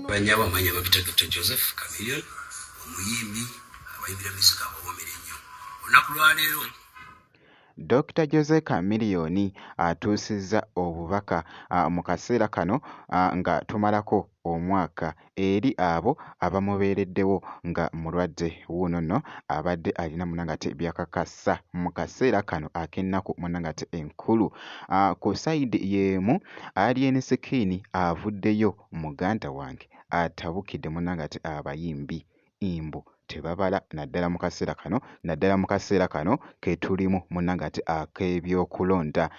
Banyaba manya babita Dr. Joseph Chameleone omuyimbi abayibira muzika abawomera ennyo olunaku lwaleero Dr. Jose Chameleone atuusizza obubaka mu kaseera kano nga tumalako omwaka eri abo abamubeereddewo nga mulwadde wuuno nno abadde alina munangate byakakasa mu kaseera kano ak'ennaku munangate enkulu. Ku sayidi y'emu Alien Skin avuddeyo muganda wange atabukidde munangate abayimbi imbu tebabala naddala mu kaseera kano ke tulimu munangate ak'ebyokulonda.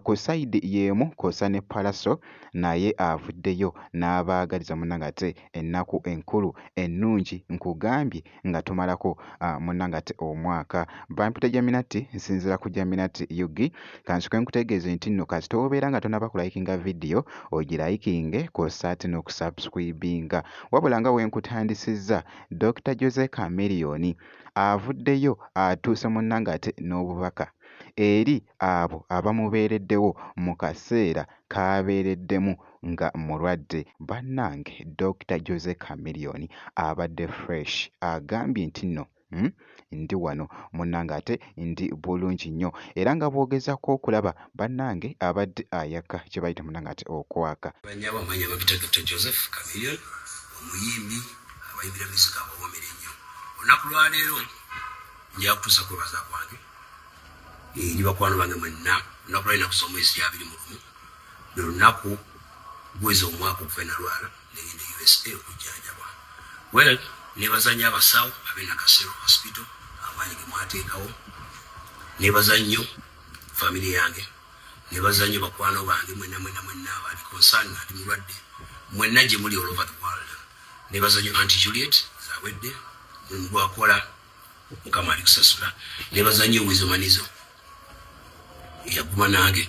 Ku sayidi y'emu kosa ne Palaso naye avuddeyo n'abaagaliza munangate ennaku enkulu ennungi nkugambye nga tumalako munangate omwaka. Bampita Jaminati nsinzira ku Jaminati Yugi kansoke nkutegeeze nti nno kasita obeera nga tonaba kulayikinga vidiyo ogirayikinge kosa ate n'okusubscribinga wabula nga wenkutandisizza Dr. Jose Chameleone avuddeyo atuuse munangate n'obubaka eri abo abamubeereddewo mu kaseera k'abeereddemu nga mulwadde. Bannange Dr. Jose Chameleone abadde fresh agambye nti nno ndi wano munnangate ndi bulungi nnyo era nga bwogezako okulaba bannange abadde ayaka kye bayita munnangate okwaka. Banyaba manya babita Dr. Joseph Chameleone omuyimbi abayibira muzika abawomera ennyo olunaku lwaleero nja kutuusa kwebaza kwange eri bakwano bange mwenna olunaku lwalina kusoma omwezi 21 lwe lunaku gwezi omwaka okuva enalwala negenda USA okujjanjabwa. Well, nebaza nnyo abasawo ab'enakasero hospital amaanyi ge mwateekawo, nebaza nnyo famire yange, nebaza nnyo bakwano bange mwenna abali concerned nga ndi mulwadde mwenna gye muli all over the world. Nebaza nnyo Auntie Juliet zawedde mulimu gwakola mukama ali kusasula. Nebaza nnyo Wizomanizo yaguma nange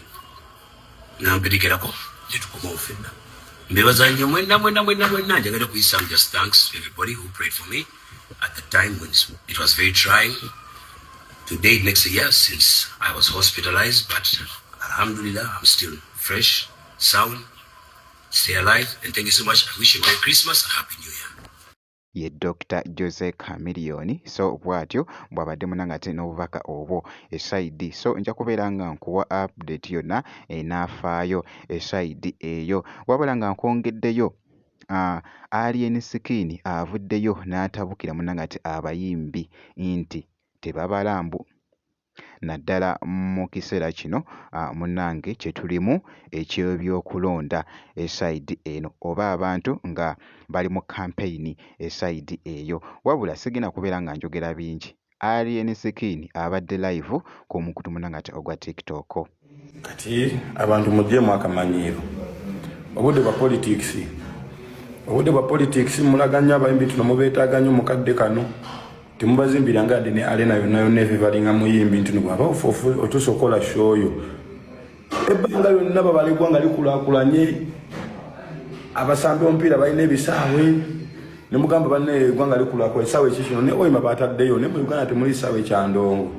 namperekerako netukoma ofenna. Mbebaza nnyo mwenna njagala kuyisa just thanks to everybody who prayed for me at the time when it was very trying. Today it makes a year since I was hospitalized, but alhamdulillah I'm still fresh, sound, stay alive, and thank you so much. I wish you a Merry Christmas and Happy New Year. Ye Dr. Jose Chameleone so bwatyo bwabadde munangate n'obubaka obwo esayidi. So nja kubeera nga nkuwa update yonna enaafaayo esayidi eyo wabula nga nkwongeddeyo Alien Skin avuddeyo n'atabukira munangate abayimbi nti tebabalambu naddala mu kiseera kino munnange kye tulimu eky'ebyokulonda esayidi eno oba abantu nga bali mu campaign esayidi eyo wabula sigina kubeera nga njogera bingi. Alien Skin abadde live ku mukutu munangate ogwa TikTok. Kati abantu mujjemu akamanyiiro obudde bwa politics mulaganya abayimbi tuno mubeetaganya omukadde kano temubazimbira nga ade ne Alena yonna evalinga muyimbi nti bwaba otusokola shoyo ebbanga lyonna babalegwa nga likulaakulanye abasambi omupiira balina ebisaawe ne mugamba banne eggwanga likulaakulanye ekisaawe ekikino ne oyima bataddeyo ne mu Uganda temuli kisaawe kya ndongo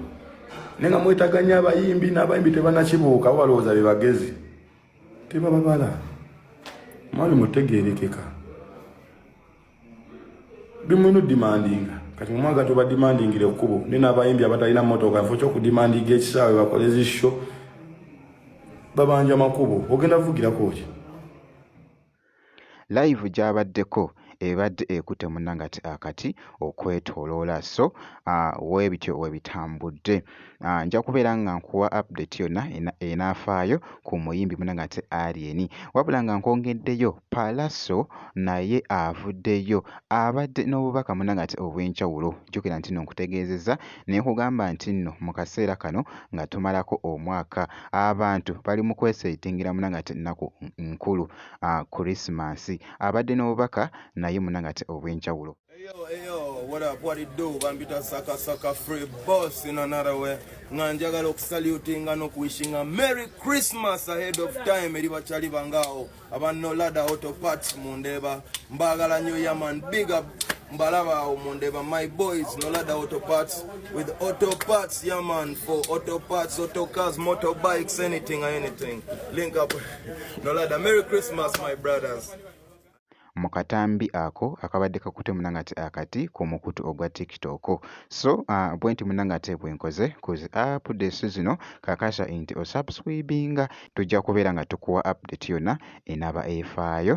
ne nga mwetaganya abayimbi n'abayimbi tebanakibuuka balowooza be bagezi tebababala mwali mutegeerekeka bimwino demandinga kati mwaga tuba demandingire okubo nina abayimbi abatalina motoka nfo kyokudemandinga ekisaawe bakole zisho babanja makubo ogenda vugirako ki live gy'abaddeko ebadde ekutte munangate akati okwetooloola. So weebityo webitambudde. Nja kubeera nga nkuwa update yonna enaafaayo ku muyimbi munangate Alien wabula nga nkwongeddeyo Palaso naye avuddeyo abadde n'obubaka munangate obw'enjawulo. Jjukira nti nno nkutegeezezza naye kugamba nti nno mu kaseera kano nga tumalako omwaka abantu bali mu kweseitingira munangate nnaku nkulu Christmas. Abadde n'obubaka naye munangate obw'enjawulo. Yo, what up, what it do? Bambita Saka free boss in another way. Njagala okusaluting and okuwishing a Merry Christmas ahead of time. Eri bachali bangao abanno lada auto parts mundeba mbagala nnyo yaman big up mbalaba mundeba my boys no lada auto parts with auto parts yaman for auto parts, auto cars, motorbikes, anything. Link up no lada. Merry Christmas my brothers. mu katambi ako akabadde kakute munangate akati ku mukutu ogwa TikTok. So bwenti munangate bwenkoze ku zi updates zino kakasa nti osubscribinga tujja kubeera nga tukuwa update yonna enaaba efaayo.